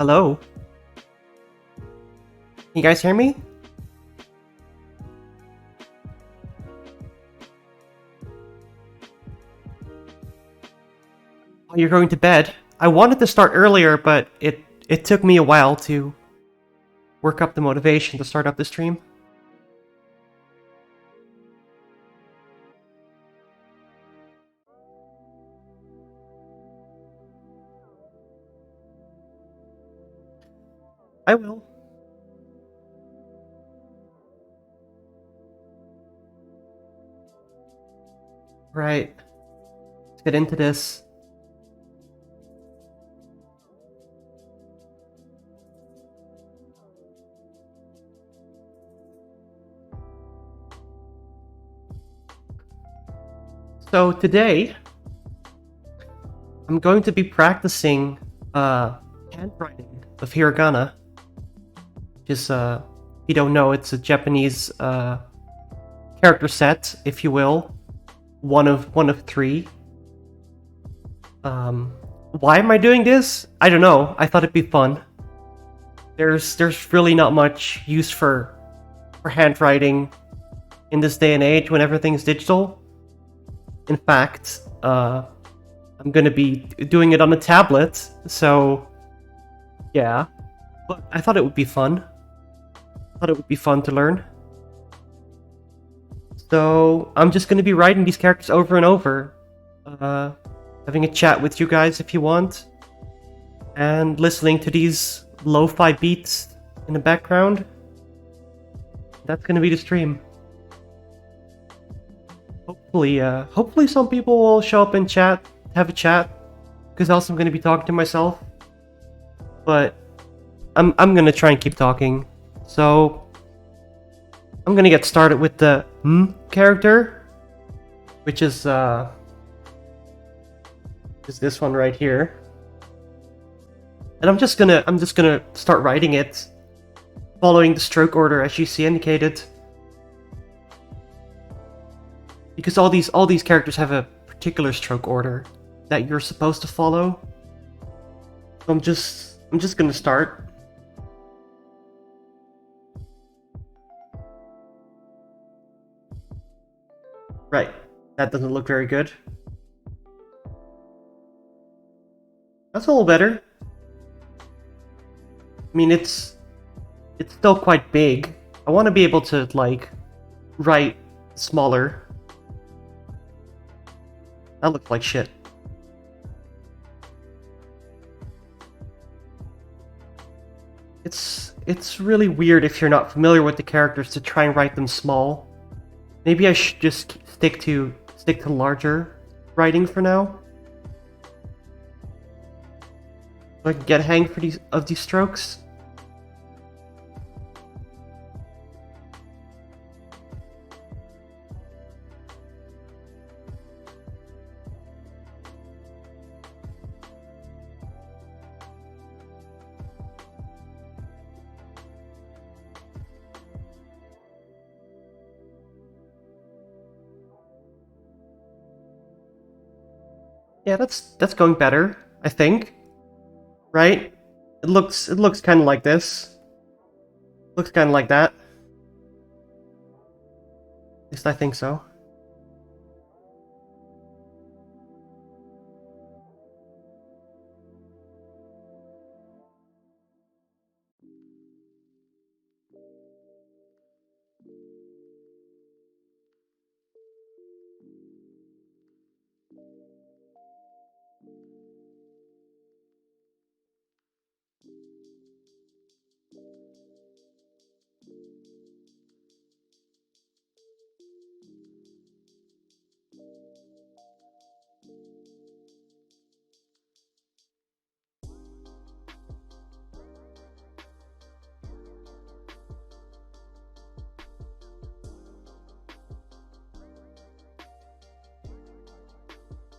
Hello? You guys hear me? Oh, you're going to bed. I wanted to start earlier, but it took me a while to work up the motivation to start up the stream. I will. Right. Let's get into this. So today, I'm going to be practicing handwriting of hiragana. Just if you don't know, it's a Japanese character set, if you will. One of three. Why am I doing this? I don't know. I thought it'd be fun. There's really not much use for handwriting in this day and age when everything's digital. In fact, I'm gonna be doing it on a tablet, so yeah. But I thought it would be fun. I thought it would be fun to learn. So I'm just gonna be writing these characters over and over, having a chat with you guys if you want, and listening to these lo-fi beats in the background. That's gonna be the stream. Hopefully some people will show up and chat, have a chat, because else I'm gonna be talking to myself. But I'm gonna try and keep talking. So I'm gonna get started with the character, which is this one right here. And I'm just gonna start writing it, following the stroke order as you see indicated. Because all these characters have a particular stroke order that you're supposed to follow. So I'm just gonna start. Right, that doesn't look very good. That's a little better. I mean, it's still quite big. I want to be able to like write smaller. That looks like shit. It's really weird if you're not familiar with the characters to try and write them small. Maybe I should just stick to larger writing for now, so I can get a hang of these strokes. Yeah, that's going better, I think. Right? It looks kind of like this. Looks kind of like that. At least I think so.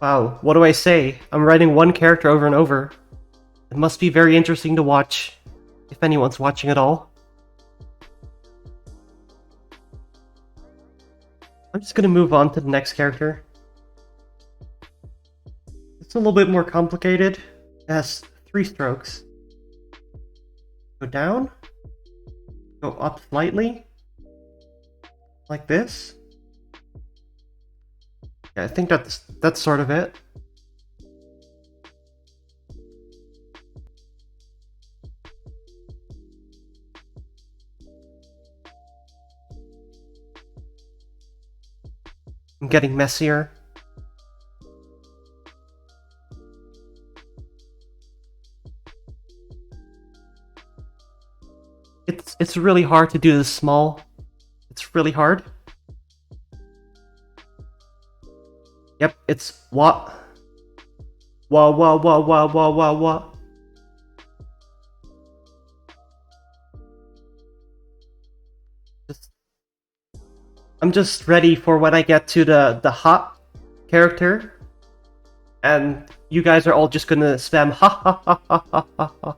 Wow, what do I say? I'm writing one character over and over. It must be very interesting to watch, if anyone's watching at all. I'm just gonna move on to the next character. It's a little bit more complicated. It has 3 strokes. Go down. Go up slightly. Like this. Yeah, I think that's sort of it. I'm getting messier. It's really hard to do this small. It's really hard. Yep, it's what? What? Just, I'm just ready for when I get to the hot character, and you guys are all just gonna spam ha ha ha ha ha ha ha.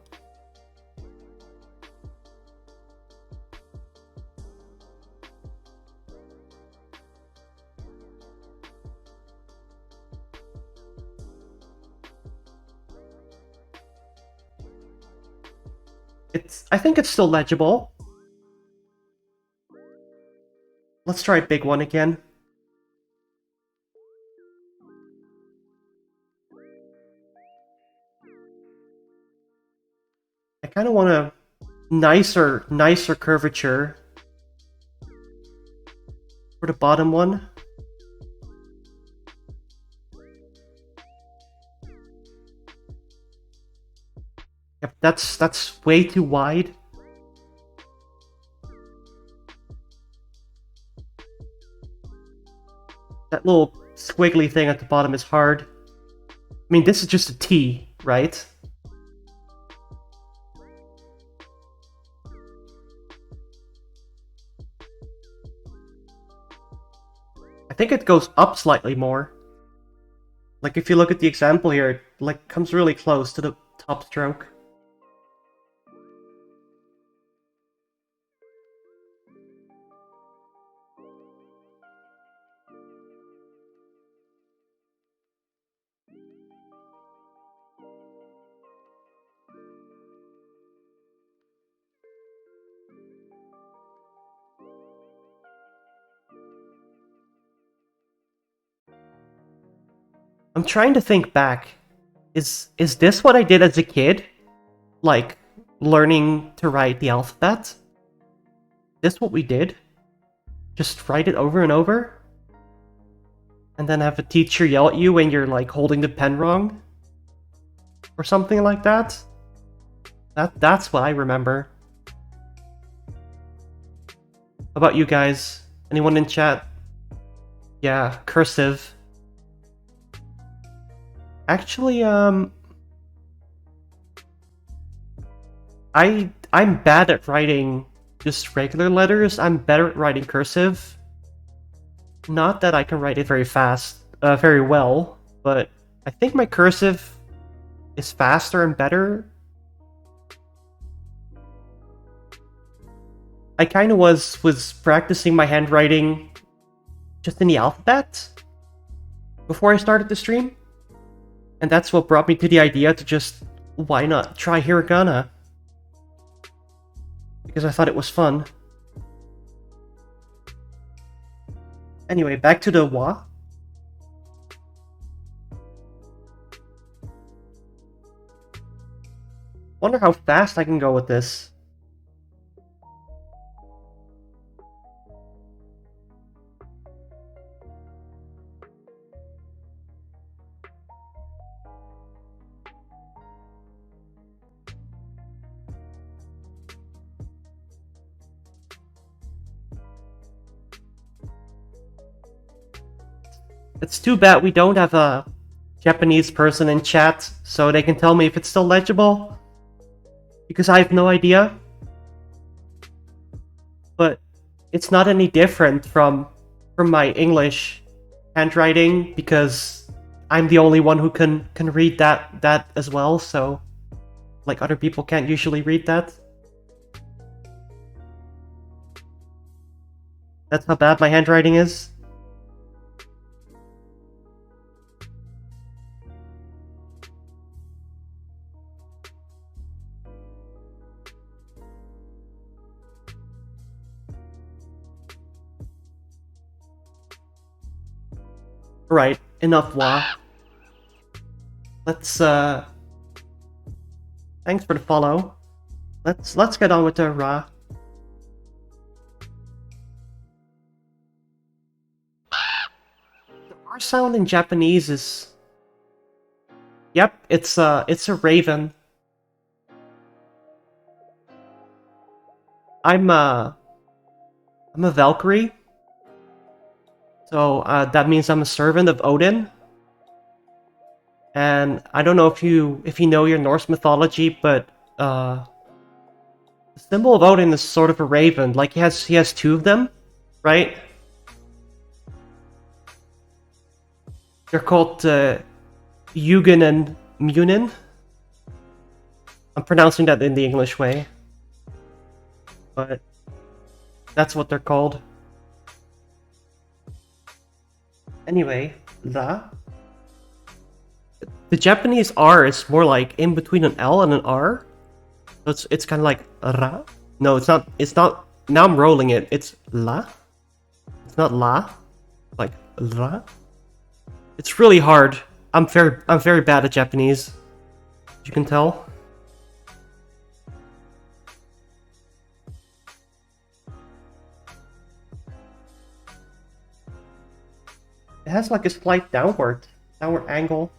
I think it's still legible. Let's try big one again. I kind of want a nicer curvature for the bottom one. Yep, that's way too wide. That little squiggly thing at the bottom is hard. I mean, this is just a T, right? I think it goes up slightly more. Like, if you look at the example here, it like comes really close to the top stroke. I'm trying to think back. Is this what I did as a kid? Like, learning to write the alphabet? Is this what we did? Just write it over and over? And then have a teacher yell at you when you're, like, holding the pen wrong? Or something like that? That's what I remember. How about you guys? Anyone in chat? Yeah, cursive. Actually, I'm bad at writing just regular letters. I'm better at writing cursive. Not that I can write it very fast, very well, but I think my cursive is faster and better. I kind of was practicing my handwriting just in the alphabet before I started the stream. And that's what brought me to the idea to just, why not try hiragana? Because I thought it was fun. Anyway, back to the wa. Wonder how fast I can go with this. It's too bad we don't have a Japanese person in chat, so they can tell me if it's still legible. Because I have no idea. But it's not any different from my English handwriting, because I'm the only one who can read that as well, so like other people can't usually read that. That's how bad my handwriting is. Right, enough wa. Let's thanks for the follow. Let's get on with the ra. The R sound in Japanese is, yep, it's a raven. I'm a Valkyrie. So that means I'm a servant of Odin. And I don't know if you know your Norse mythology, but the symbol of Odin is sort of a raven. Like he has two of them, right? They're called Hugin and Munin. I'm pronouncing that in the English way, but that's what they're called. Anyway, the Japanese R is more like in between an L and an R. So it's kind of like ra. No, it's not. It's not. Now I'm rolling it. It's la. It's not la. Like ra. It's really hard. I'm very bad at Japanese. You can tell. It has like a slight downward angle.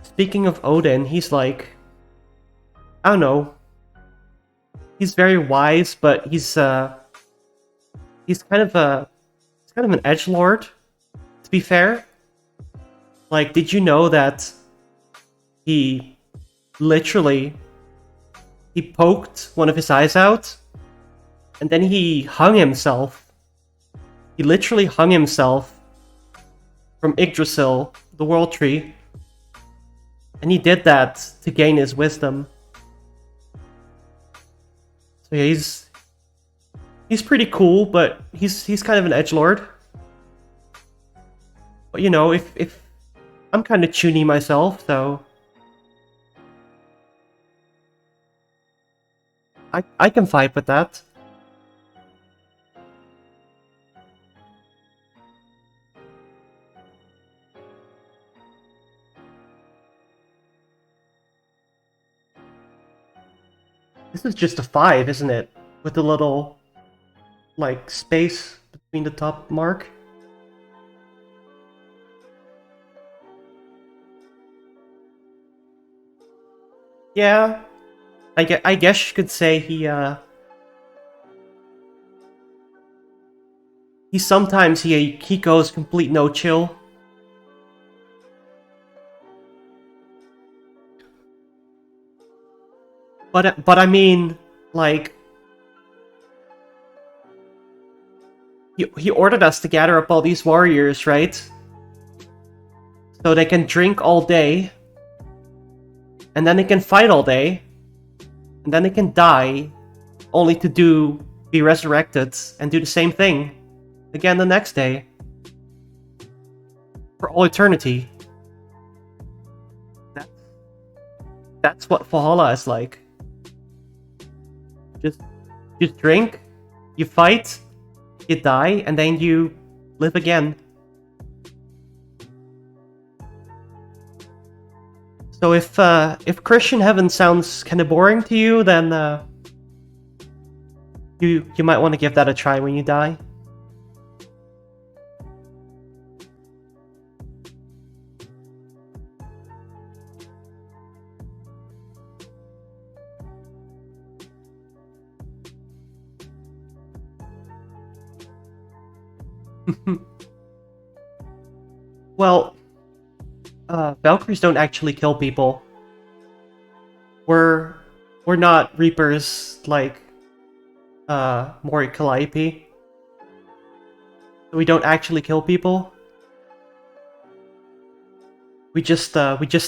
Speaking of Odin, he's like, I don't know. He's very wise, but he's kind of an edgelord. To be fair, like, did you know that he literally poked one of his eyes out, and then he hung himself. He literally hung himself from Yggdrasil, the World Tree. And he did that to gain his wisdom. So yeah, he's pretty cool, but he's kind of an edgelord. But you know, if I'm kind of chuny myself, so I can fight with that. This is just a 5, isn't it? With a little, like, space between the top mark. Yeah, I guess you could say he sometimes he goes complete no chill. But I mean, like, he ordered us to gather up all these warriors, right? So they can drink all day, and then they can fight all day, and then they can die, only to be resurrected and do the same thing again the next day for all eternity. That's what Valhalla is like. Just drink, you fight, you die, and then you live again. So if Christian heaven sounds kind of boring to you, then you might want to give that a try when you die. Well, Valkyries don't actually kill people. We're not Reapers like Mori Calliope. We don't actually kill people. We just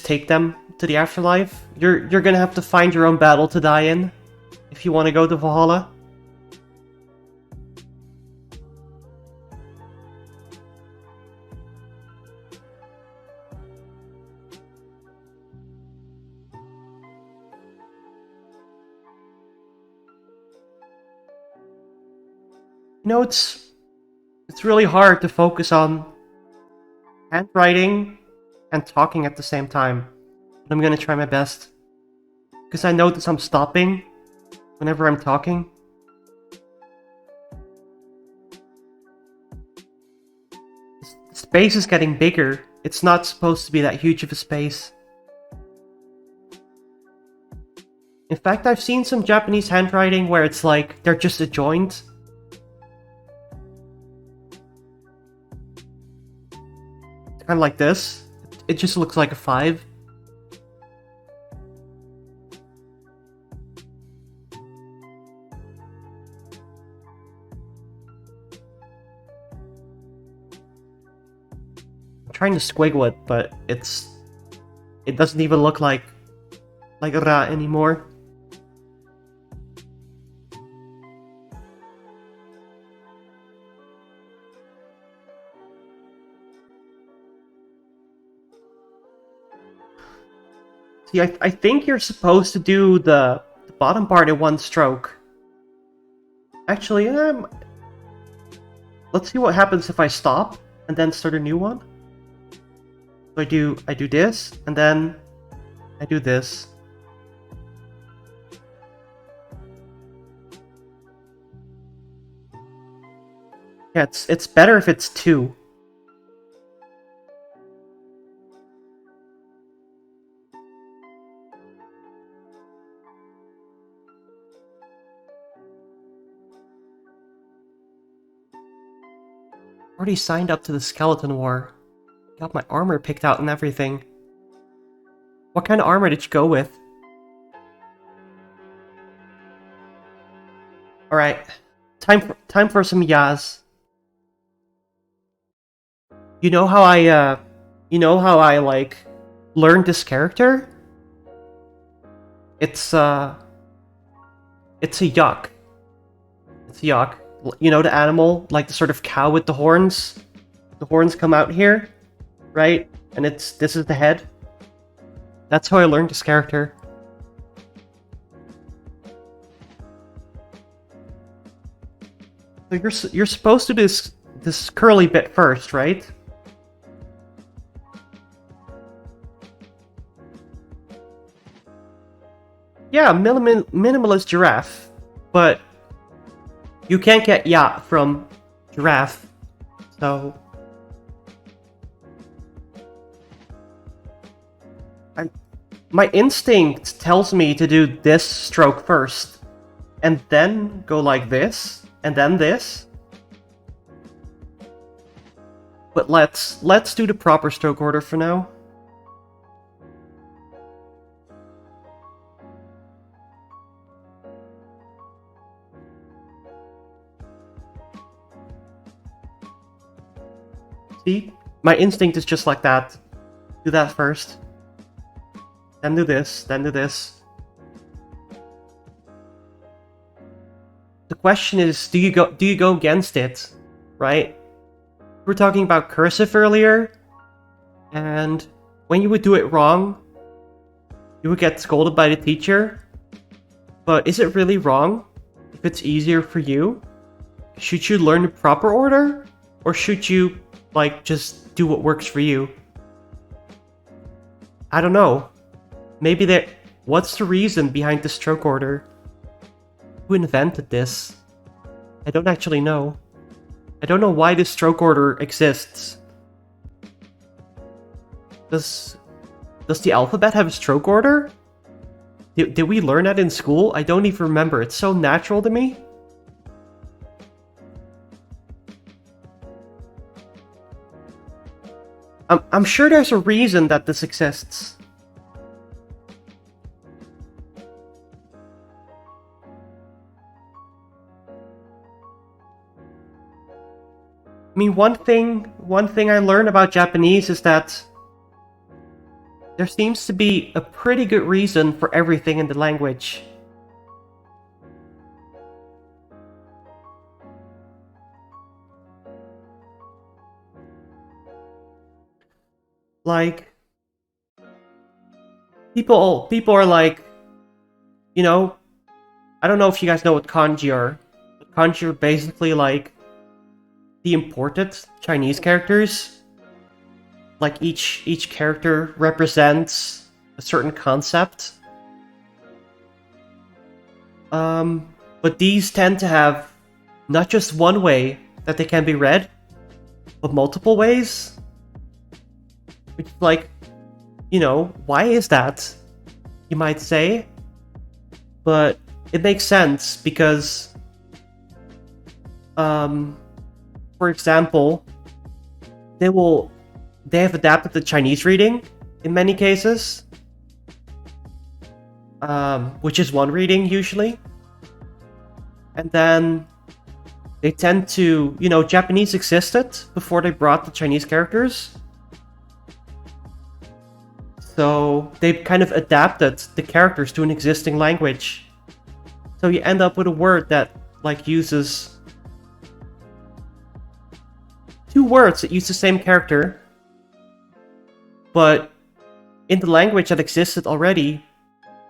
take them to the afterlife. You're gonna have to find your own battle to die in if you want to go to Valhalla. You know, it's really hard to focus on handwriting and talking at the same time. But I'm gonna try my best. Because I notice I'm stopping whenever I'm talking. The space is getting bigger. It's not supposed to be that huge of a space. In fact, I've seen some Japanese handwriting where it's like they're just adjoined. Kind of like this. It just looks like a 5. I'm trying to squiggle it, but it doesn't even look like ra anymore. See, I think you're supposed to do the bottom part in one stroke. Actually, let's see what happens if I stop and then start a new one. So I do this, and then I do this. Yeah, it's better if it's 2. Already signed up to the skeleton war. Got my armor picked out and everything. What kind of armor did you go with? Alright. Time for some yas. You know how I like learned this character? It's a yak. It's a yak. You know the animal, like the sort of cow with the horns? The horns come out here, right? And this is the head. That's how I learned this character. So you're supposed to do this curly bit first, right? Yeah, minimalist giraffe, but you can't get yacht from giraffe, so my instinct tells me to do this stroke first, and then go like this, and then this. But let's do the proper stroke order for now. See? My instinct is just like that. Do that first. Then do this, then do this. The question is, do you go against it? Right? We were talking about cursive earlier, and when you would do it wrong, you would get scolded by the teacher. But is it really wrong if it's easier for you? Should you learn the proper order? Or should you, like, just do what works for you? I don't know. Maybe what's the reason behind the stroke order? Who invented this? I don't actually know. I don't know why this stroke order exists. Does the alphabet have a stroke order? Did we learn that in school? I don't even remember. It's so natural to me. I'm sure there's a reason that this exists. I mean, one thing I learned about Japanese is that there seems to be a pretty good reason for everything in the language. Like, people are like, you know, I don't know if you guys know what kanji are. But kanji are basically like the imported Chinese characters. Like each character represents a certain concept. But these tend to have not just one way that they can be read, but multiple ways. Which is like, why is that? You might say. But it makes sense because, for example, they have adapted the Chinese reading in many cases, which is one reading usually. And then they tend to, Japanese existed before they brought the Chinese characters. So they've kind of adapted the characters to an existing language. So you end up with a word that uses two words that use the same character, but in the language that existed already,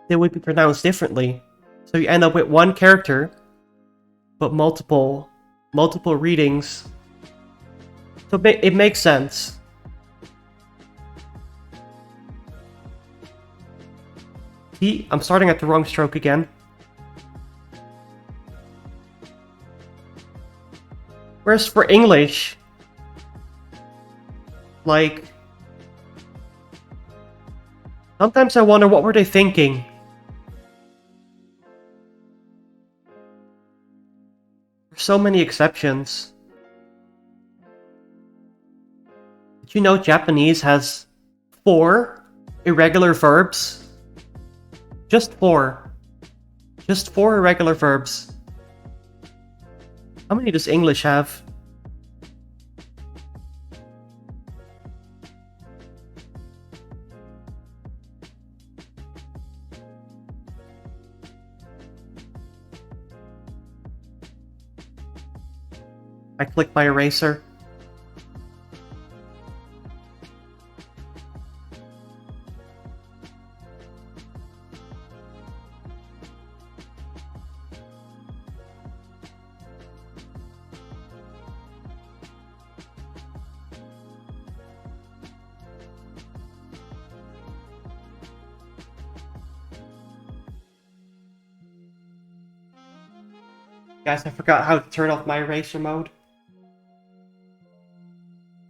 they would be pronounced differently. So you end up with one character, but multiple readings. So it makes sense. I'm starting at the wrong stroke again. Whereas for English, sometimes I wonder what were they thinking? There's so many exceptions. Did you know Japanese has 4 irregular verbs? Just 4. Just 4 irregular verbs. How many does English have? I clicked my eraser. Guys, I forgot how to turn off my eraser mode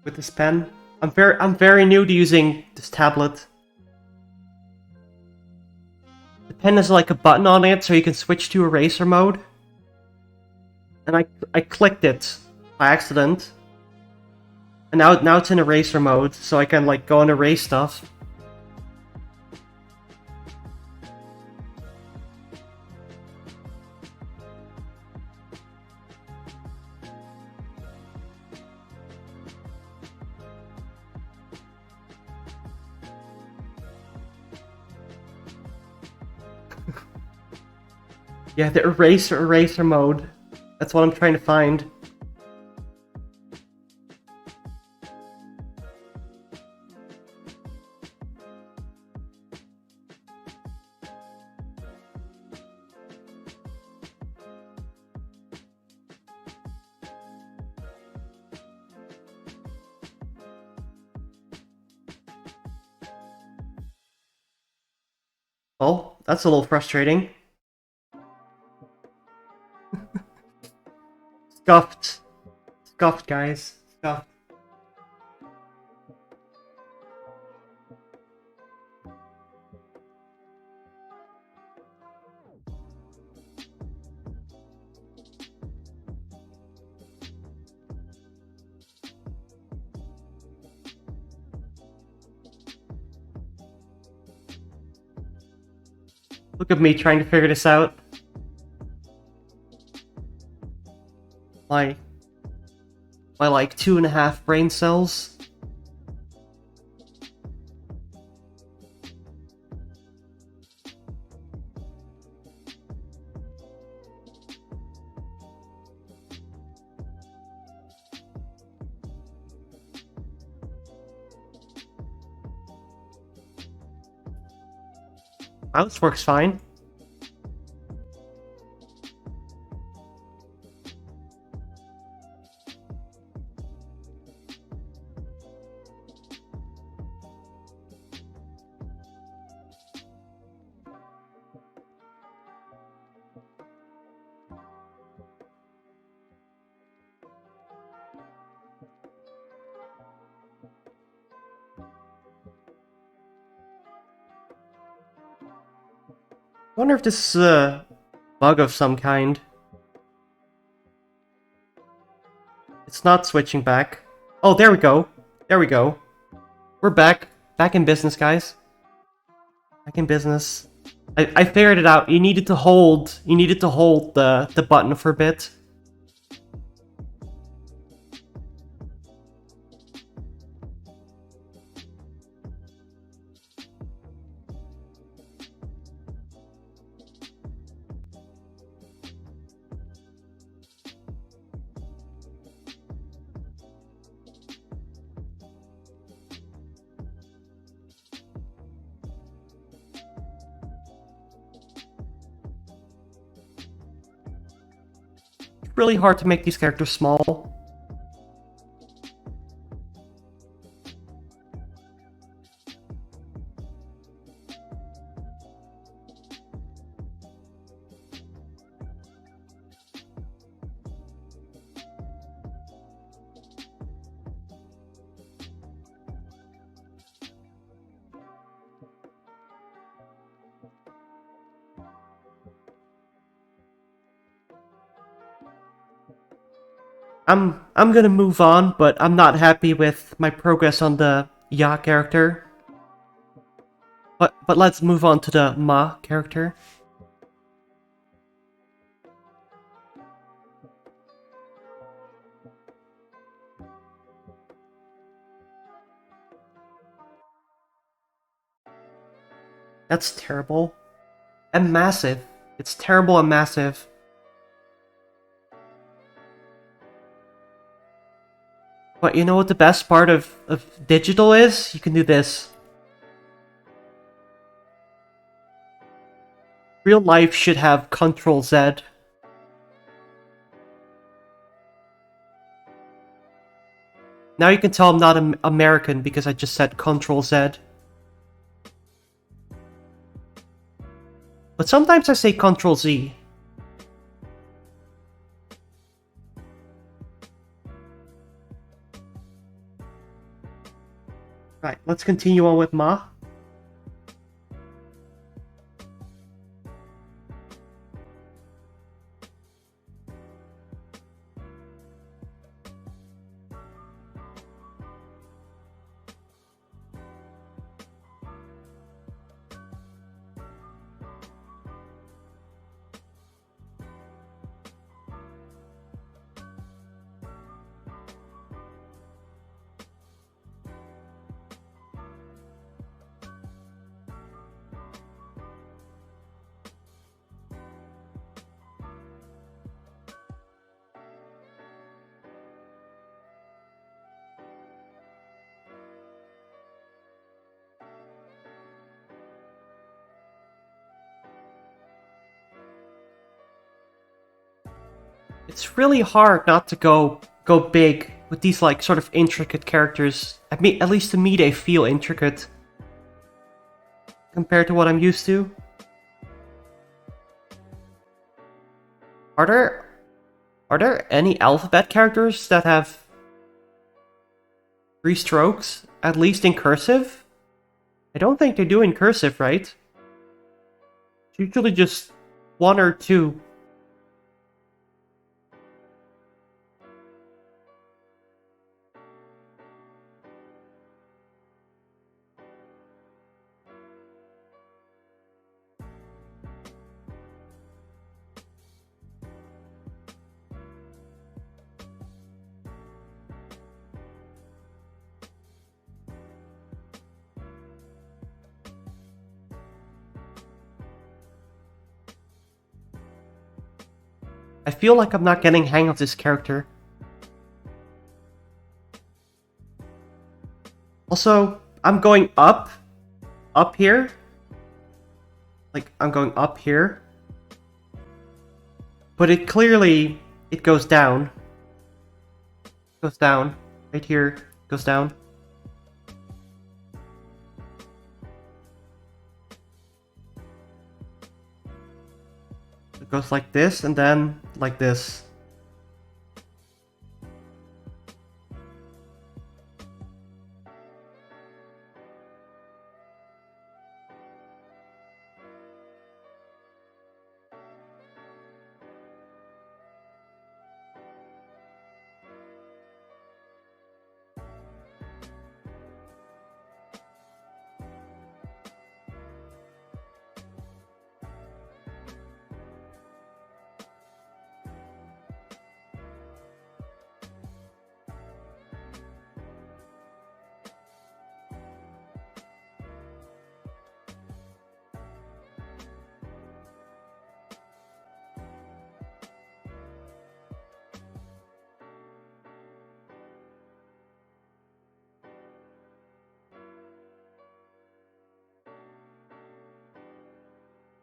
with this pen. I'm very new to using this tablet. The pen has like a button on it so you can switch to eraser mode. And I clicked it by accident. And now it's in eraser mode, so I can go and erase stuff. Yeah, the eraser mode. That's what I'm trying to find. Oh, that's a little frustrating. Scuffed. Scuffed, guys. Scuffed. Look at me trying to figure this out. My 2.5 brain cells. Mouse works fine. Wonder if this is a bug of some kind. It's not switching back. Oh, there we go. There we go. We're back. Back in business, guys. Back in business. I figured it out. You needed to hold the button for a bit. It's really hard to make these characters small. I'm gonna move on, but I'm not happy with my progress on the Ya character. But let's move on to the Ma character. That's terrible. And massive. It's terrible and massive. But you know what the best part of digital is? You can do this. Real life should have Control Z. Now you can tell I'm not American because I just said Control Z. But sometimes I say Control Z. Right, let's continue on with Ma. It's really hard not to go big with these like sort of intricate characters. I mean, at least to me they feel intricate compared to what I'm used to. Are there any alphabet characters that have 3 strokes, at least in cursive? I don't think they do in cursive, right? It's usually just 1 or 2. I feel like I'm not getting hang of this character. Also, I'm going up here. Like, I'm going up here. But it clearly, it goes down. Goes down. Right here, goes down. It goes like this, and then like this.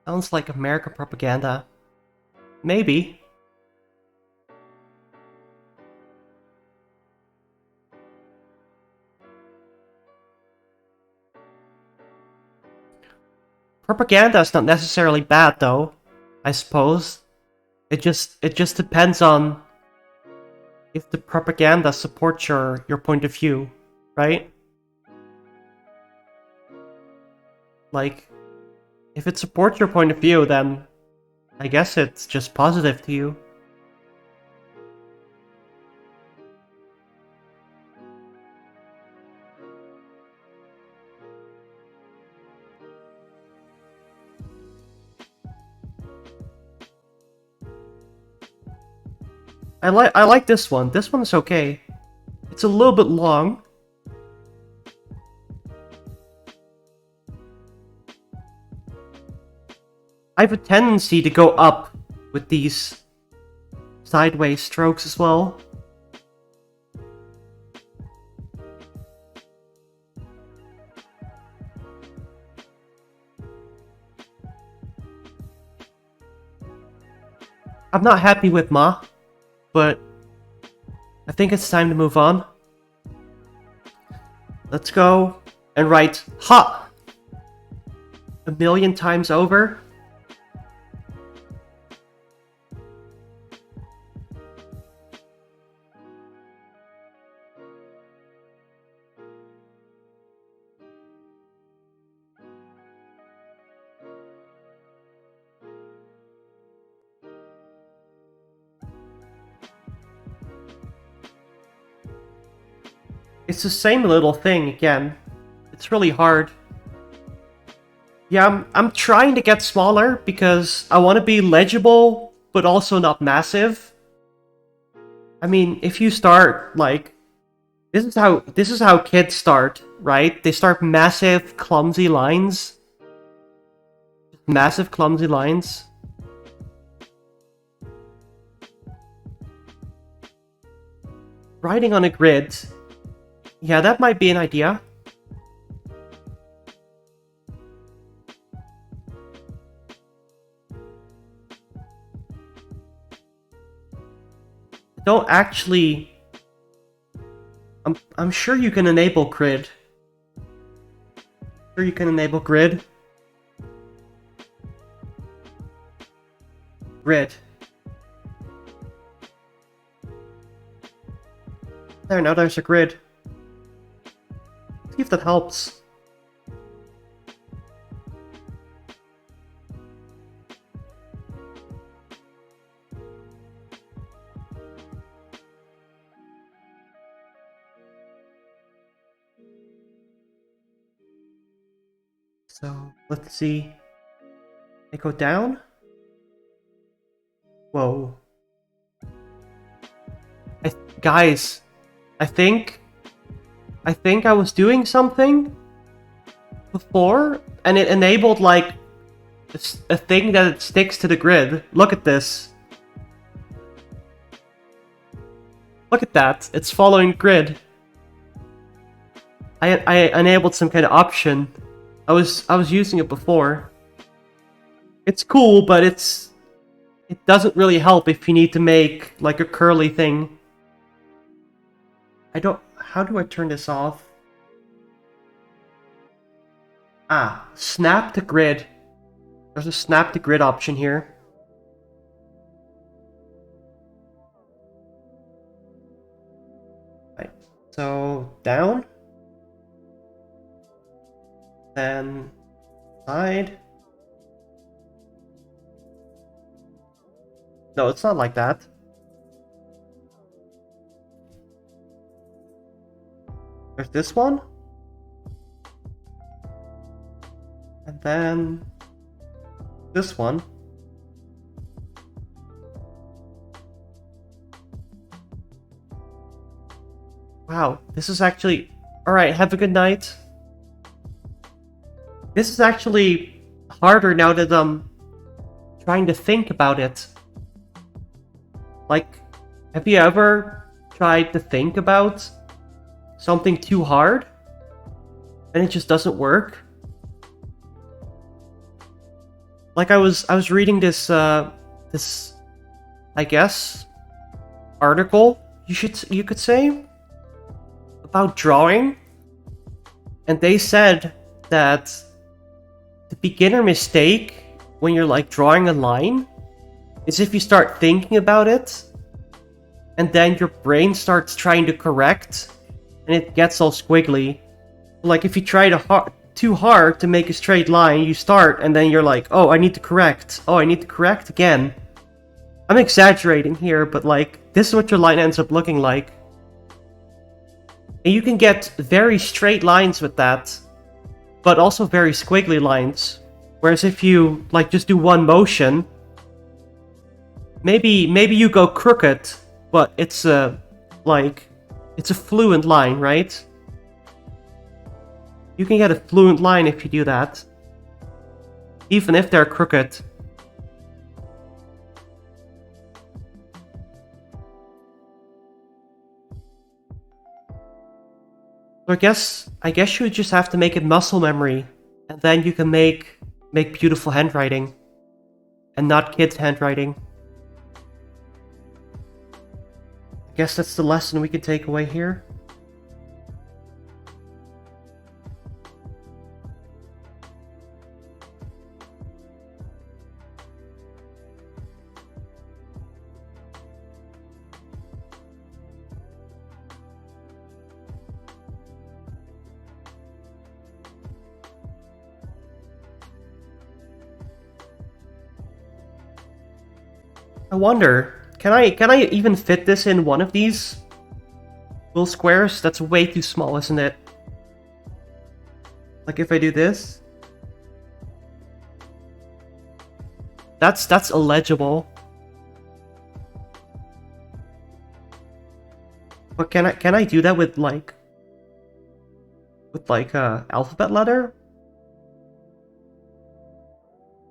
Sounds like American propaganda. Maybe. Propaganda is not necessarily bad, though. I suppose. It just depends on if the propaganda supports your point of view, right? Like, if it supports your point of view, then I guess it's just positive to you. I like this one. This one's okay. It's a little bit long. I have a tendency to go up with these sideways strokes as well. I'm not happy with Ma, but I think it's time to move on. Let's go and write ha 1,000,000 times over. It's the same little thing again. It's really hard. Yeah, I'm trying to get smaller because I want to be legible, but also not massive. I mean, if you start like this is how kids start, right? They start massive, clumsy lines. Massive, clumsy lines. Writing on a grid. Yeah, that might be an idea. Don't actually... I'm sure you can enable grid. Sure you can enable grid. Grid. There, now there's a grid. See if that helps. So, let's see. I go down? Whoa. Guys, I think I was doing something before, and it enabled, like, a thing that it sticks to the grid. Look at this. Look at that. It's following grid. I enabled some kind of option. I was using it before. It's cool, but it doesn't really help if you need to make like a curly thing. How do I turn this off? Ah, snap to grid. There's a snap to grid option here. Right. So down. Then side. No, it's not like that. There's this one. And then this one. Wow, this is actually... Alright, have a good night. This is actually harder now that I'm trying to think about it. Like, have you ever tried to think about something too hard and it just doesn't work? Like I was reading this I guess article you could say about drawing, and they said that the beginner mistake when you're like drawing a line is if you start thinking about it and then your brain starts trying to correct and it gets all squiggly. Like if you try too hard to make a straight line, you start and then you're like, oh, I need to correct. Oh, I need to correct again. I'm exaggerating here, but like this is what your line ends up looking like. And you can get very straight lines with that, but also very squiggly lines. Whereas if you like just do one motion, maybe you go crooked, but it's it's a fluent line, right? You can get a fluent line if you do that, even if they're crooked. So I guess you would just have to make it muscle memory, and then you can make beautiful handwriting, and not kids' handwriting. I guess that's the lesson we can take away here. I wonder, can I even fit this in one of these little squares? That's way too small, isn't it? Like if I do this, that's illegible. But can I do that with like a alphabet letter?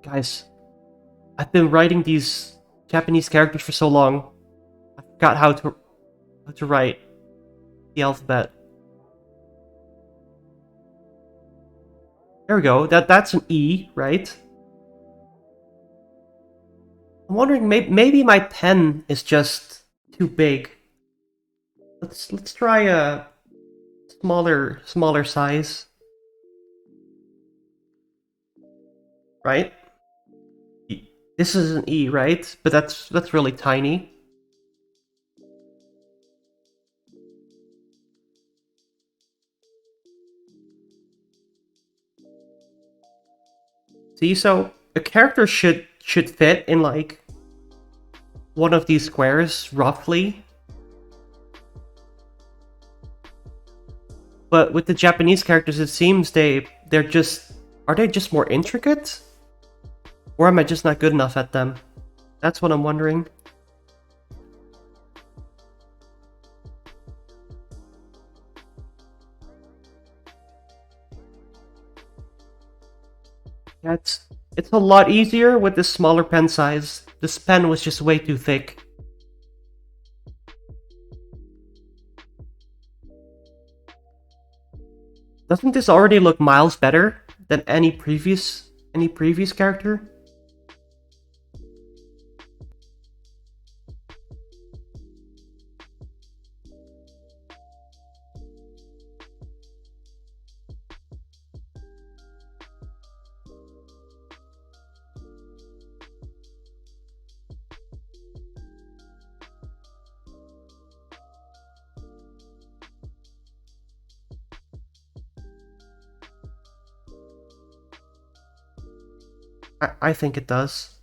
Guys, I've been writing these Japanese characters for so long. I forgot how to write the alphabet. There we go. That's an E, right? I'm wondering maybe my pen is just too big. Let's try a smaller size. Right? This is an E, right? But that's really tiny. See, so a character should fit in like one of these squares roughly. But with the Japanese characters, it seems they're just are they just more intricate? Or am I just not good enough at them? That's what I'm wondering. Yeah, it's a lot easier with this smaller pen size. This pen was just way too thick. Doesn't this already look miles better than any previous character? I think it does.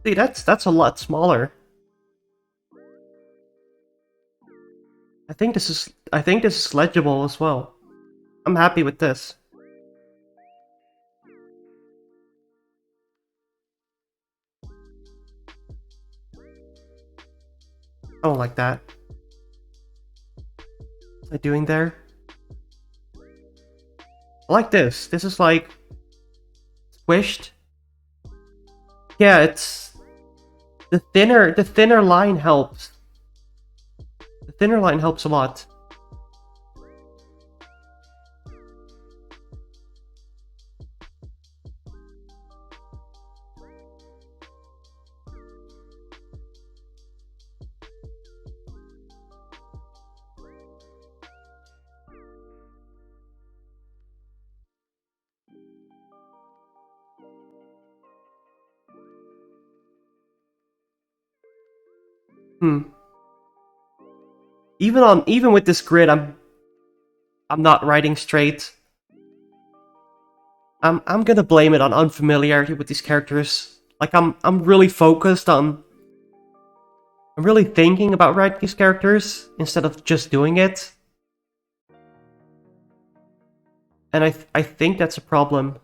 See, that's a lot smaller. I think this is legible as well. I'm happy with this. I don't like that. What am I doing there? I like this. This is like squished. Yeah, it's the thinner line helps. The thinner line helps a lot. Even with this grid, I'm not writing straight. I'm gonna blame it on unfamiliarity with these characters. Like I'm really focused on. I'm really thinking about writing these characters instead of just doing it. And I think that's a problem.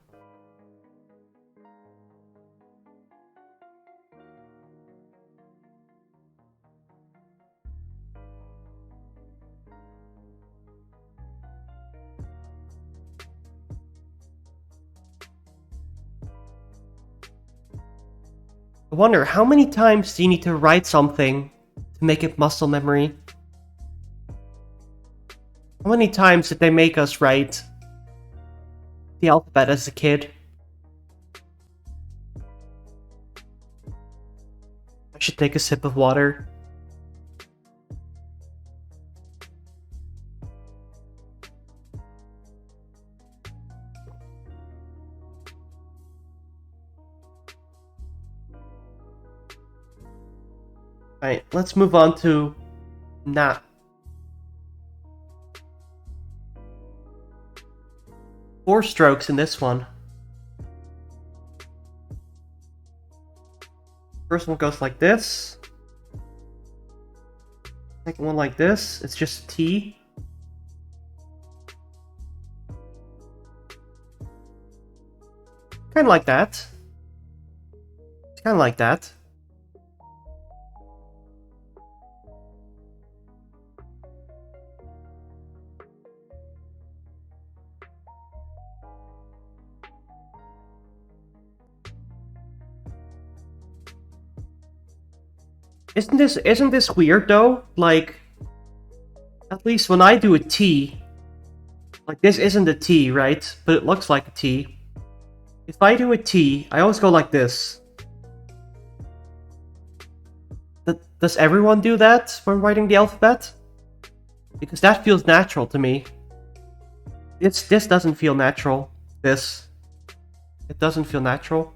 I wonder, how many times do you need to write something to make it muscle memory? How many times did they make us write the alphabet as a kid? I should take a sip of water. Alright, let's move on to na. Four strokes in this one. First one goes like this. Second one like this. It's just T. Kind of like that. It's kind of like that. Isn't this weird though? Like, at least when I do a T, like this isn't a T, right? But it looks like a T. If I do a T, I always go like this. Does everyone do that when writing the alphabet? Because that feels natural to me. This doesn't feel natural. It doesn't feel natural.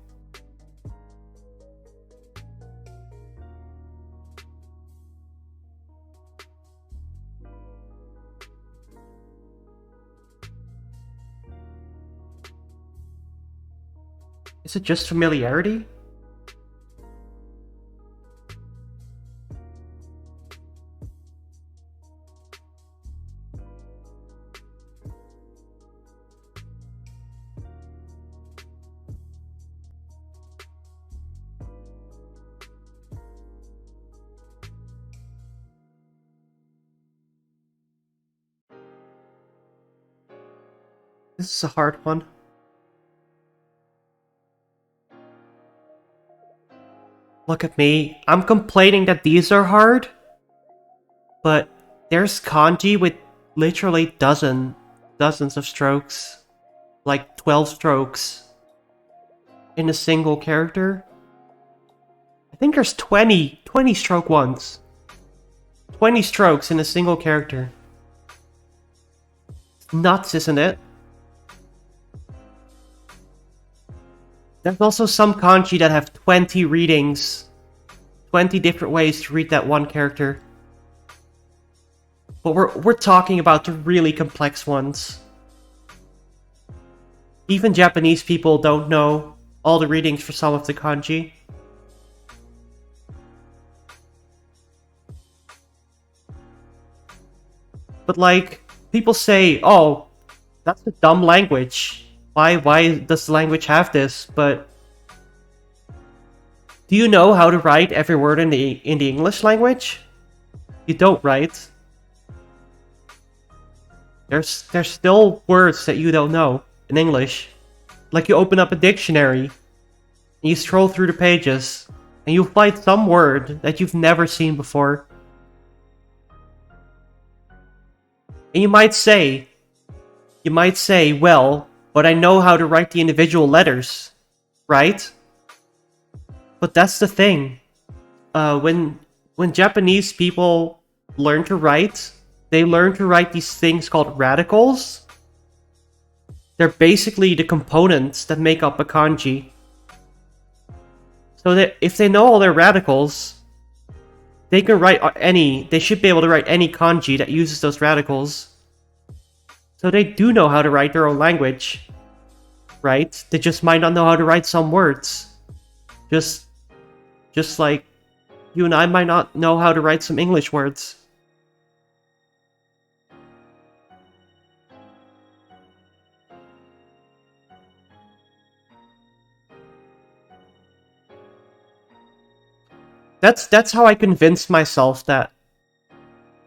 Is it just familiarity? This is a hard one. Look at me. I'm complaining that these are hard, but there's kanji with literally dozens of strokes. Like 12 strokes in a single character. I think there's 20 stroke ones. 20 strokes in a single character. It's nuts, isn't it? There's also some kanji that have 20 readings. 20 different ways to read that one character. But we're talking about the really complex ones. Even Japanese people don't know all the readings for some of the kanji. But like, people say, oh, that's a dumb language. Why does the language have this? But do you know how to write every word in the English language? you don't write, there's still words that you don't know in English. Like you open up a dictionary, and you scroll through the pages, and you find some word that you've never seen before. And you might say, well, but I know how to write the individual letters, right? But that's the thing. When Japanese people learn to write, they learn to write these things called radicals. They're basically the components that make up a kanji. So that if they know all their radicals, they can write they should be able to write any kanji that uses those radicals. So they do know how to write their own language, right? They just might not know how to write some words. Just like you and I might not know how to write some English words. That's how I convinced myself that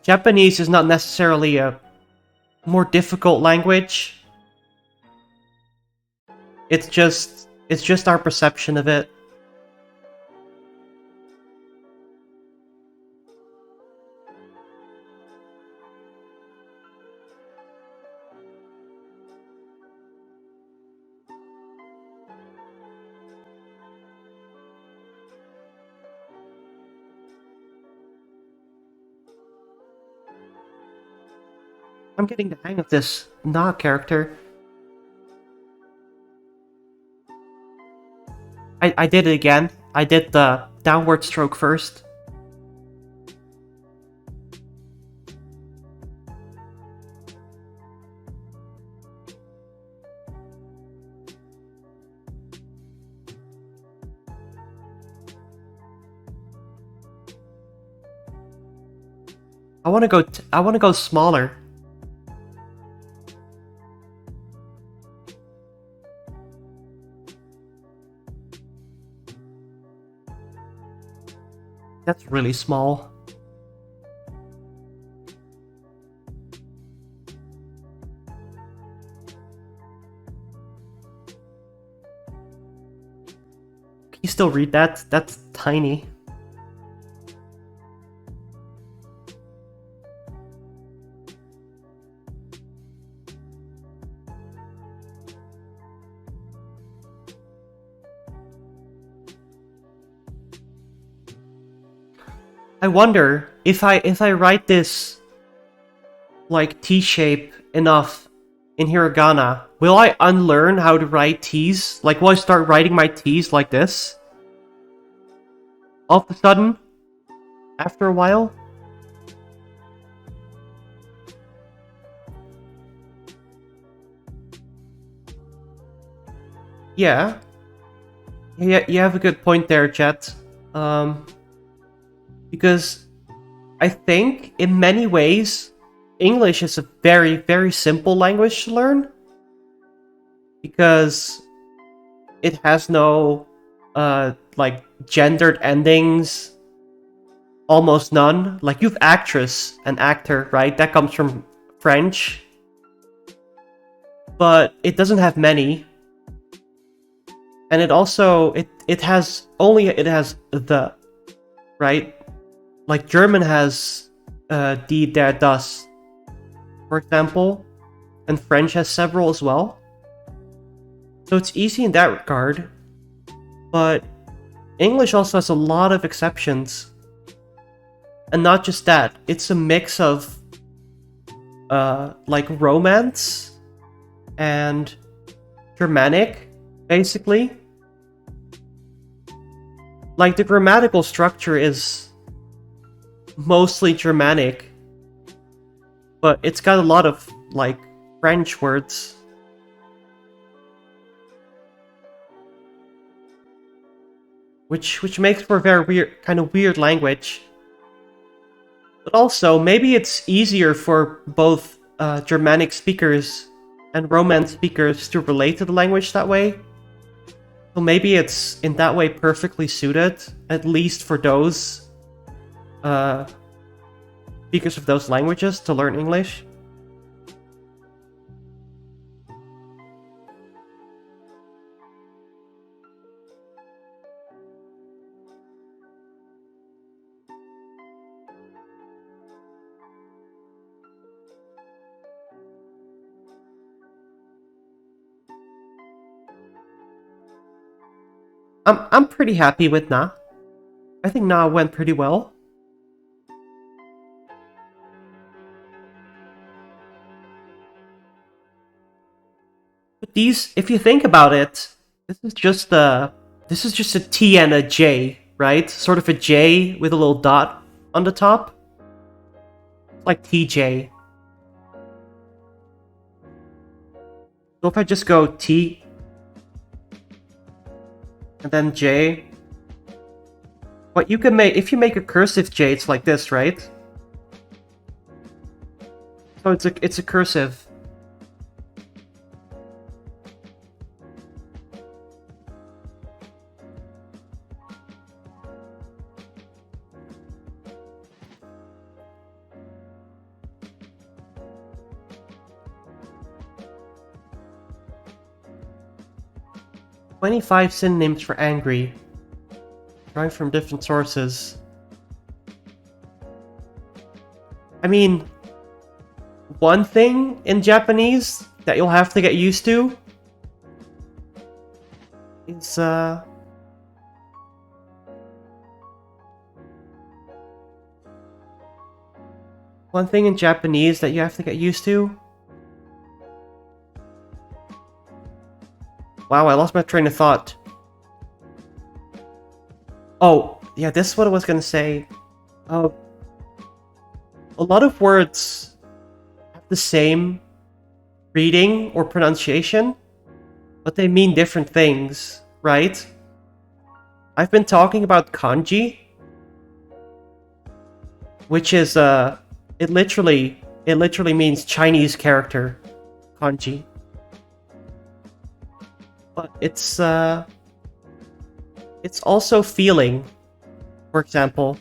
Japanese is not necessarily a more difficult language. It's just our perception of it. I'm getting the hang of this Na character. I did it again. I did the downward stroke first. I want to go smaller. That's really small. Can you still read that? That's tiny. I wonder if I write this like T-shape enough in hiragana, will I unlearn how to write T's? Like, will I start writing my T's like this? All of a sudden? After a while? Yeah. Yeah, you have a good point there, chat. Because I think, in many ways, English is a very, very simple language to learn. Because it has no, like, gendered endings. Almost none. Like, you've actress and actor, right? That comes from French. But it doesn't have many. And it also, it has the, right? Like German has die, der, das, for example, and French has several as well. So it's easy in that regard, but English also has a lot of exceptions. And not just that, it's a mix of like Romance and Germanic, basically. Like the grammatical structure is mostly Germanic, but it's got a lot of like French words. Which makes for a very weird language. But also, maybe it's easier for both Germanic speakers and Romance speakers to relate to the language that way. So maybe it's, in that way, perfectly suited, at least for those speakers of those languages to learn English. I'm pretty happy with Na. I think Na went pretty well. But these, if you think about it, this is just a T and a J, right? Sort of a J with a little dot on the top, like TJ. So if I just go T and then J, what you can make, if you make a cursive J, it's like this, right? So it's a cursive. "25 synonyms for angry, drawing from different sources." I mean, one thing in Japanese that you'll have to get used to is one thing in Japanese that you have to get used to. Wow, I lost my train of thought. Oh, yeah, this is what I was gonna say. A lot of words have the same reading or pronunciation, but they mean different things, right? I've been talking about kanji, which is it literally means Chinese character, kanji. But it's also feeling, for example.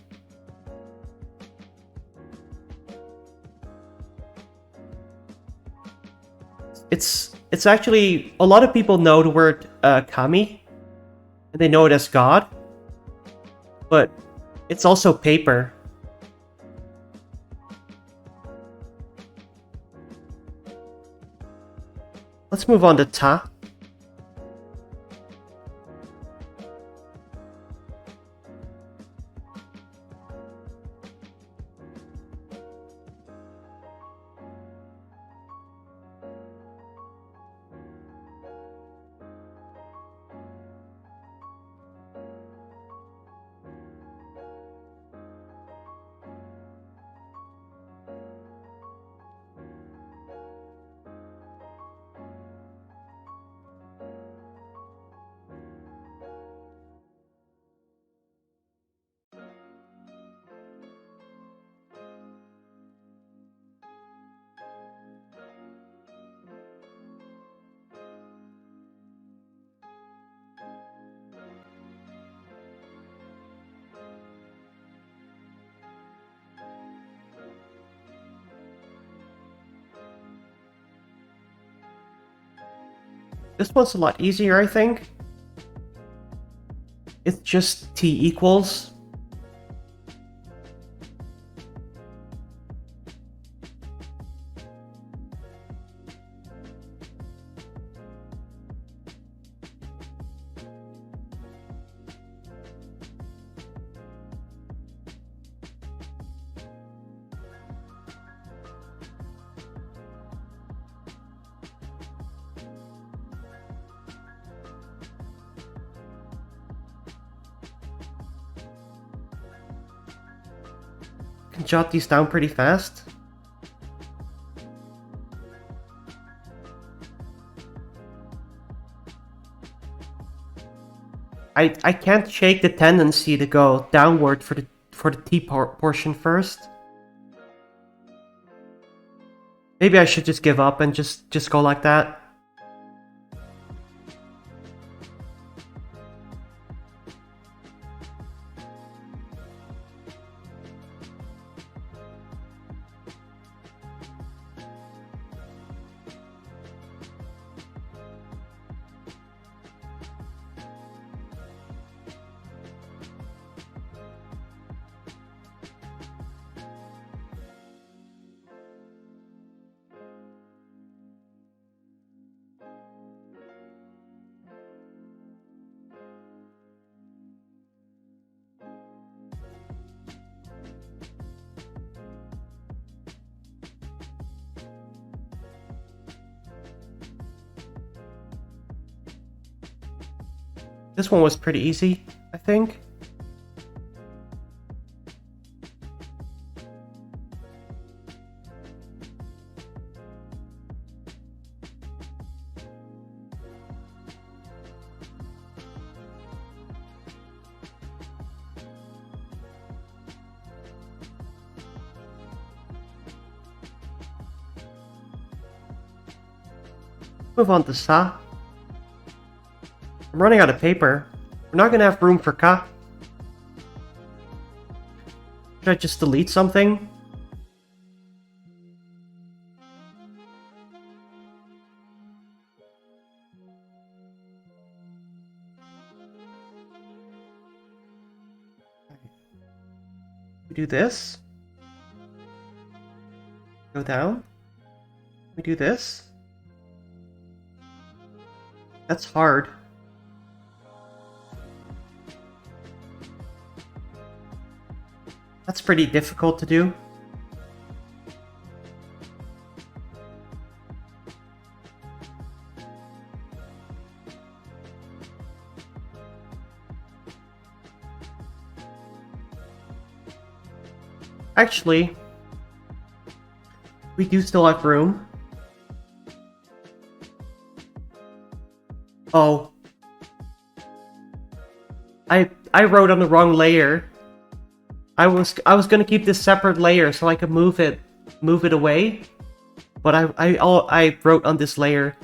It's actually, a lot of people know the word kami, and they know it as God, but it's also paper. Let's move on to ta. This one's a lot easier, I think. It's just T equals. Can jot these down pretty fast. I can't shake the tendency to go downward for the T portion first. Maybe I should just give up and just go like that. This one was pretty easy, I think. Move on to sa. I'm running out of paper. We're not gonna have room for ka. Should I just delete something? We do this. Go down. We do this. That's hard. That's pretty difficult to do. Actually, we do still have room. Oh. I wrote on the wrong layer. I was gonna keep this separate layer so I could move it away, but I wrote on this layer.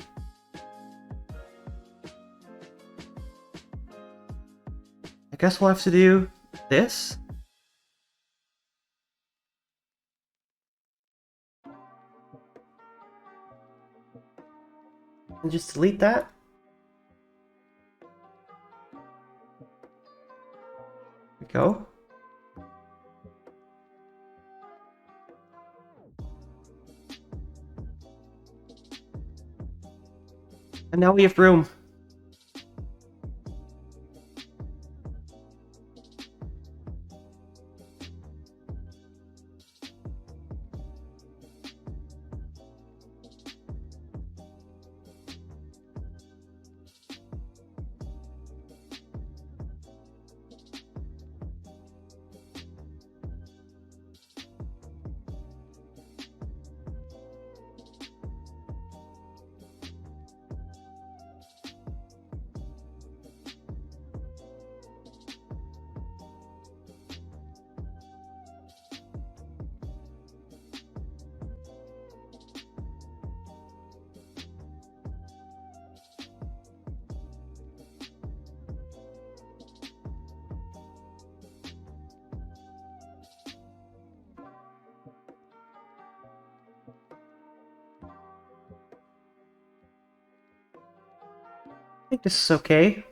I guess we'll have to do this. And just delete that. There we go. And now we have room. I think this is okay.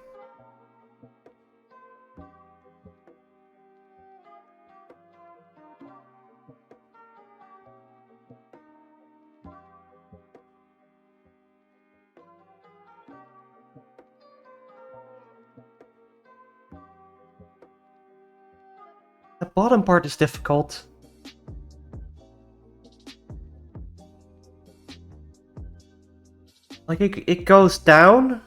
The bottom part is difficult. Like it goes down,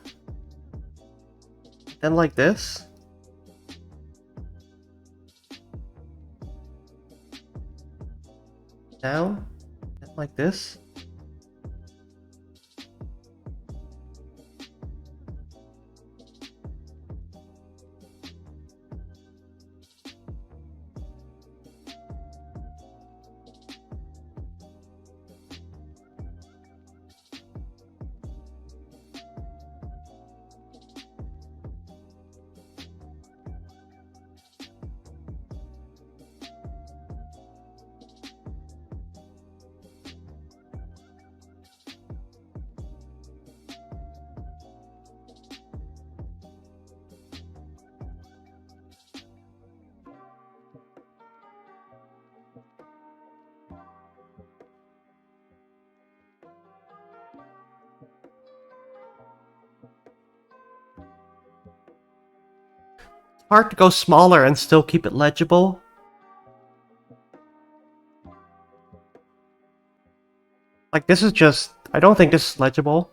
then like this. Down, then like this. Hard to go smaller and still keep it legible. Like this is just, I don't think this is legible.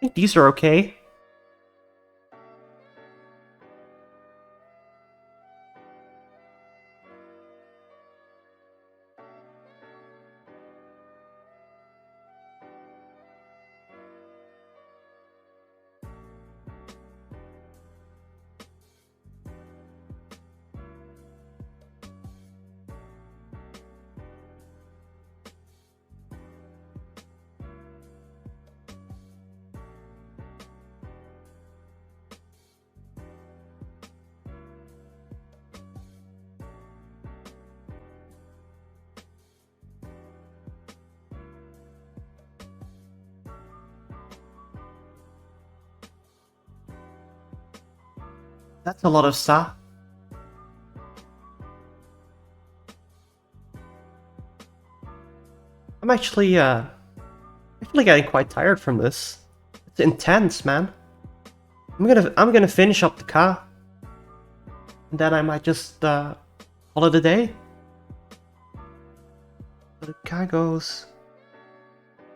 think these are okay. That's a lot of stuff. I'm actually getting quite tired from this. It's intense, man. I'm gonna finish up the car, and then I might just call it a day. So the car goes.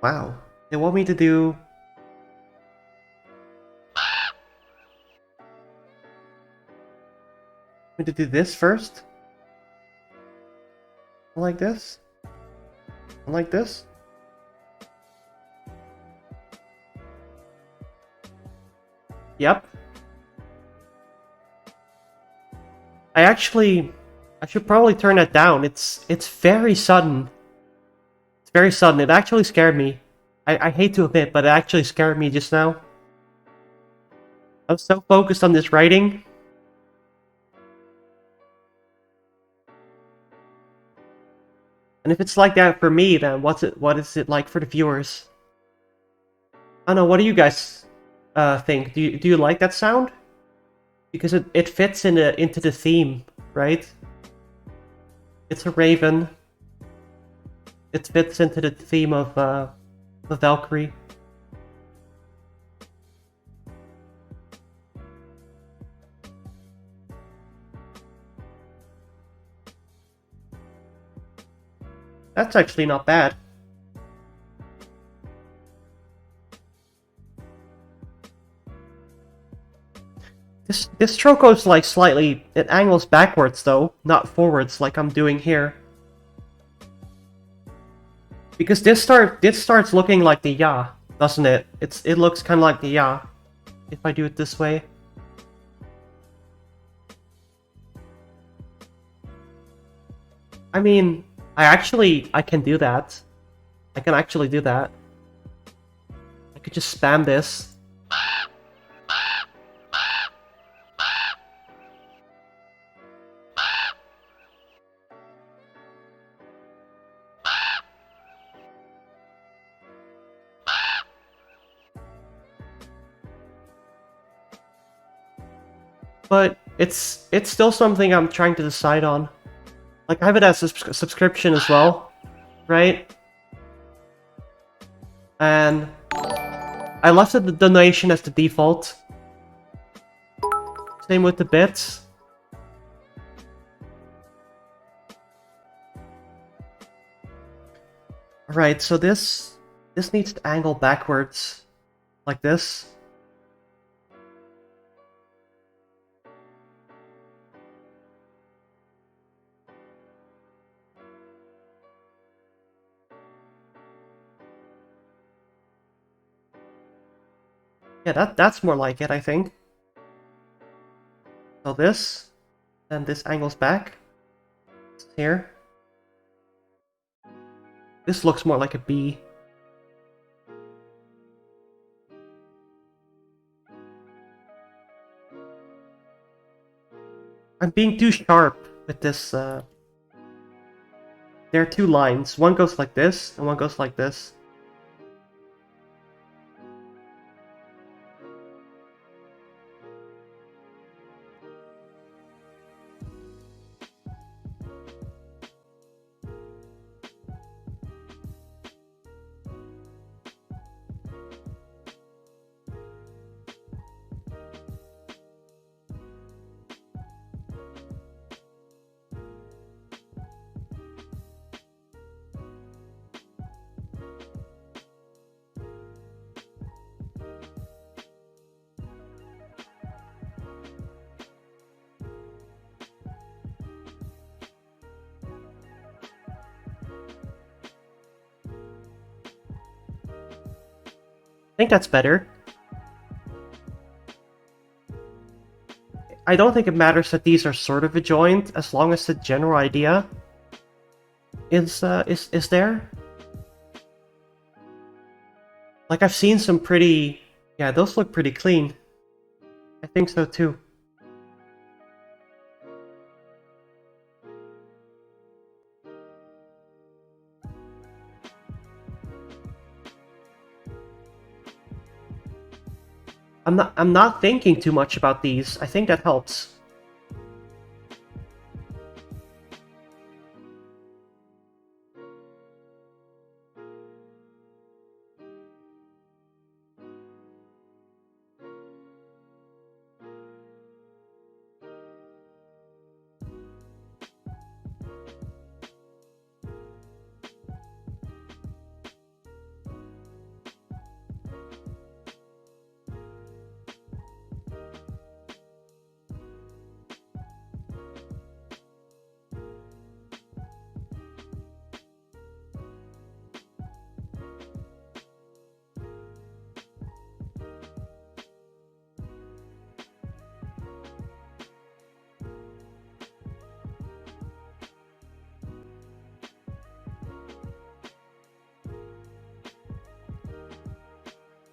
Wow, they want me to do. Want me to do this first? Like this? Like this? Yep. I should probably turn that down. It's very sudden. It's very sudden. It actually scared me. I hate to admit, but it actually scared me just now. I was so focused on this writing. And if it's like that for me, then what is it like for the viewers? I don't know, what do you guys think? Do you like that sound? Because it fits into the theme, right? It's a raven. It fits into the theme of the Valkyrie. That's actually not bad. This stroke goes like slightly, it angles backwards though, not forwards like I'm doing here. Because this starts looking like the ya, doesn't it? It looks kind of like the ya if I do it this way. I mean, I can do that. I can actually do that. I could just spam this. But it's still something I'm trying to decide on. Like, I have it as a subscription as well, right? And I left the donation as the default. Same with the bits. Alright, so this needs to angle backwards, like this. Yeah, that's more like it, I think. So this, and this angles back. Here. This looks more like a B. I'm being too sharp with this. There are two lines. One goes like this, and one goes like this. think that's better. I don't think it matters that these are sort of adjoined, as long as the general idea is there. Like, I've seen some pretty... Yeah, those look pretty clean. I think so too. I'm not thinking too much about these. I think that helps.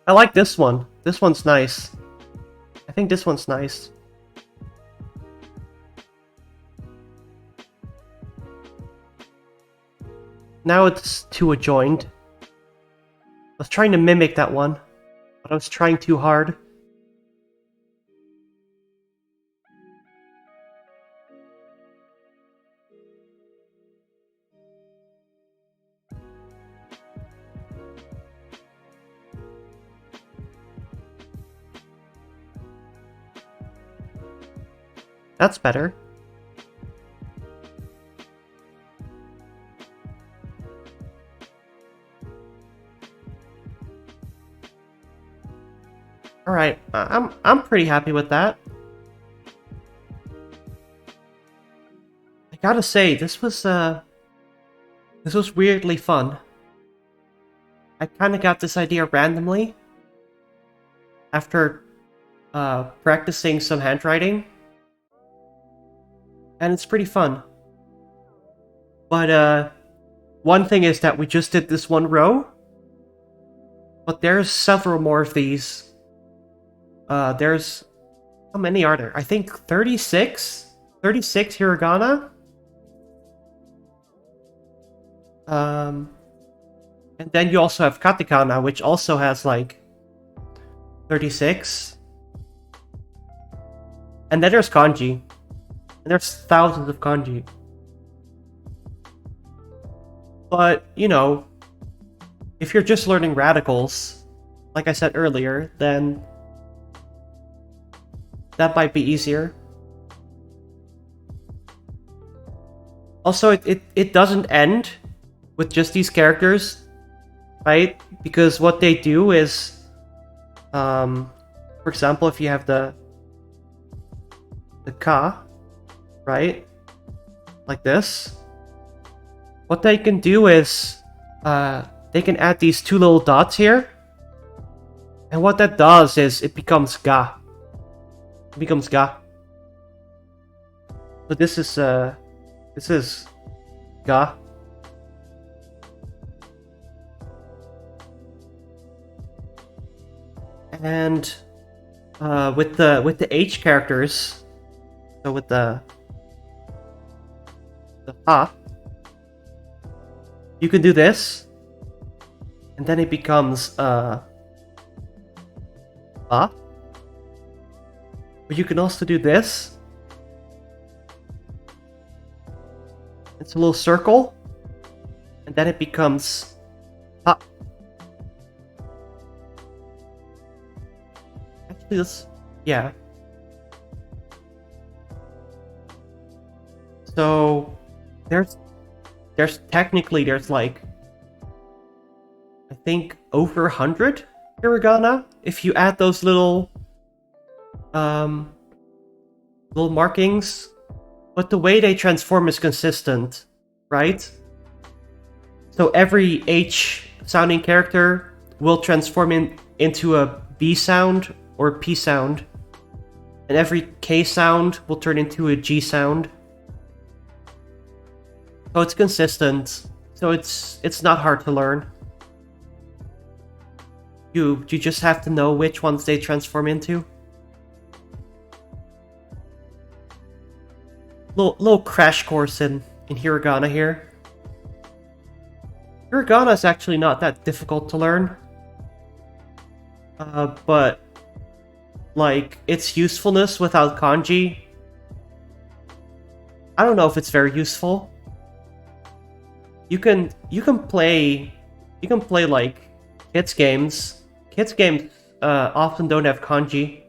I like this one. This one's nice. I think this one's nice. Now it's too adjoined. I was trying to mimic that one, but I was trying too hard. That's better. All right, I'm pretty happy with that. I gotta say, this was weirdly fun. I kind of got this idea randomly after practicing some handwriting, and it's pretty fun. But one thing is that we just did this one row, but there's several more of these. There's... How many are there? I think 36? 36 hiragana? And then you also have katakana, which also has like 36. And then there's kanji. And there's thousands of kanji. But, you know, if you're just learning radicals, like I said earlier, then that might be easier. Also, it doesn't end with just these characters, right? Because what they do is, for example, if you have the ka, right? Like this. What they can do is, they can add these two little dots here. And what that does is it becomes ga. It becomes ga. So this is ga. And with the H characters, so with the ha, you can do this, and then it becomes ba. But you can also do this. It's a little circle, and then it becomes ha. Actually, this, yeah. So there's technically like, I think over 100 hiragana if you add those little markings, but the way they transform is consistent, right? So every H sounding character will transform into a B sound or a P sound, and every K sound will turn into a G sound. So it's consistent. So it's not hard to learn. You just have to know which ones they transform into. Little crash course in hiragana here. Hiragana is actually not that difficult to learn. But like its usefulness without kanji, I don't know if it's very useful. You can play like kids games. Kids games often don't have kanji.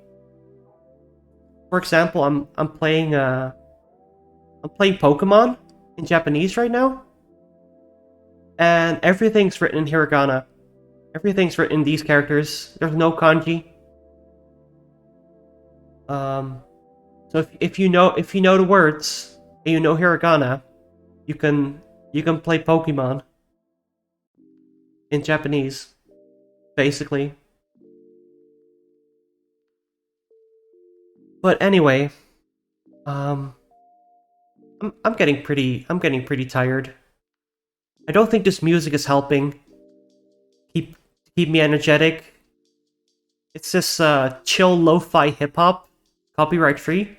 For example, I'm playing Pokemon in Japanese right now, and everything's written in hiragana. Everything's written in these characters. There's no kanji. So if you know the words and you know hiragana, you can play Pokemon in Japanese, basically. But anyway, I'm getting pretty tired. I don't think this music is helping keep me energetic. It's this chill lo-fi hip-hop, copyright free.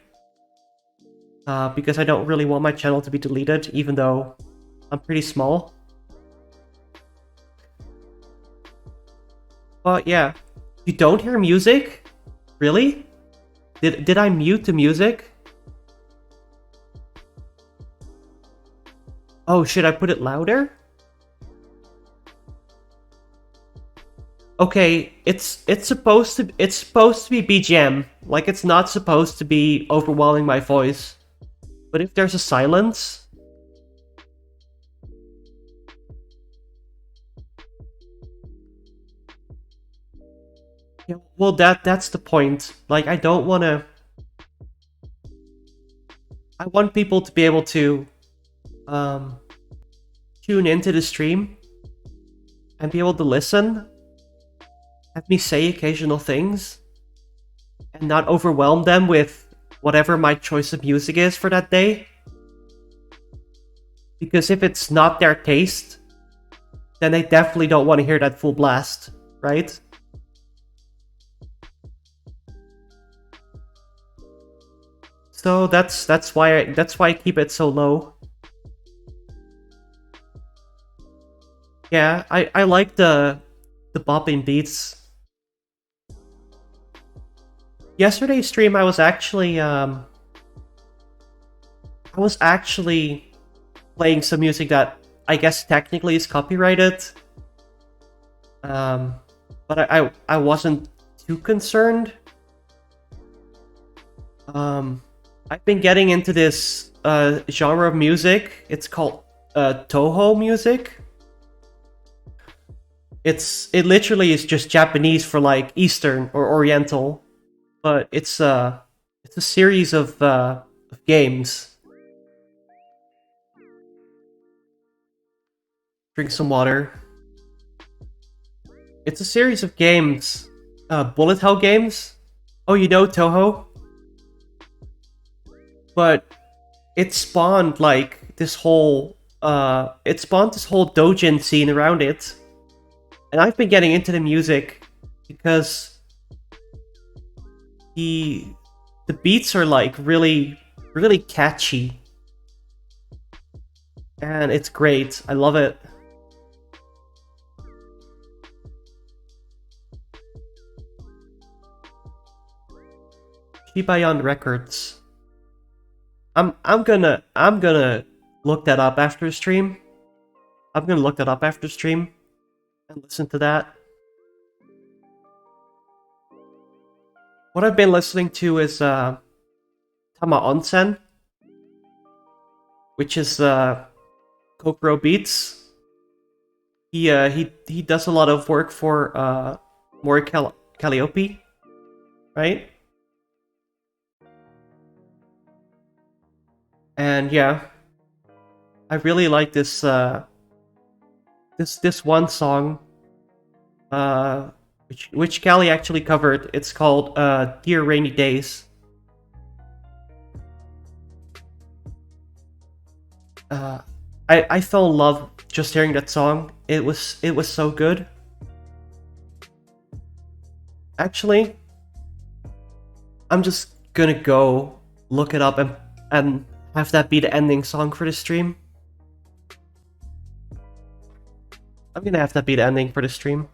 Because I don't really want my channel to be deleted, even though I'm pretty small. But yeah, you don't hear music? Really? Did I mute the music? Oh, should I put it louder? Okay, it's supposed to be BGM. Like, it's not supposed to be overwhelming my voice. But if there's a silence, yeah, well, that's the point. Like, I don't want to. I want people to be able to tune into the stream and be able to listen, have me say occasional things, and not overwhelm them with whatever my choice of music is for that day. Because if it's not their taste, then they definitely don't want to hear that full blast, right? So that's why I keep it so low. Yeah, I like the bopping beats. Yesterday's stream, I was actually playing some music that I guess technically is copyrighted. But I wasn't too concerned. I've been getting into this genre of music. It's called Toho music. It literally is just Japanese for like Eastern or Oriental, but it's a series of games. Drink some water. It's a series of games, bullet hell games. Oh, you know Toho? But it spawned like this whole doujin scene around it. And I've been getting into the music because the beats are like really catchy. And it's great. I love it. Shibayan Records. I'm gonna look that up after the stream. I'm gonna look that up after stream and listen to that. What I've been listening to is Tama Onsen, which is Kokoro Beats. He does a lot of work for Mori Calliope, right? And yeah, I really like this this one song. uh, which Callie actually covered. It's called Dear Rainy Days. Uh, I fell in love just hearing that song. It was so good. Actually, I'm just gonna go look it up and have that be the ending song for the stream. I'm gonna have that be the ending for the stream.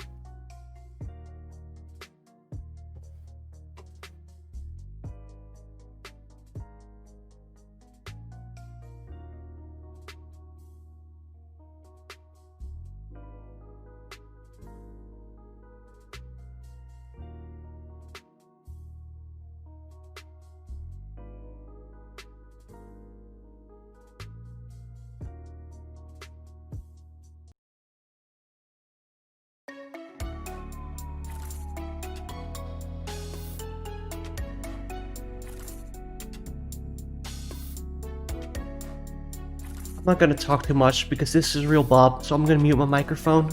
I'm not gonna talk too much because this is real Bob, so I'm gonna mute my microphone.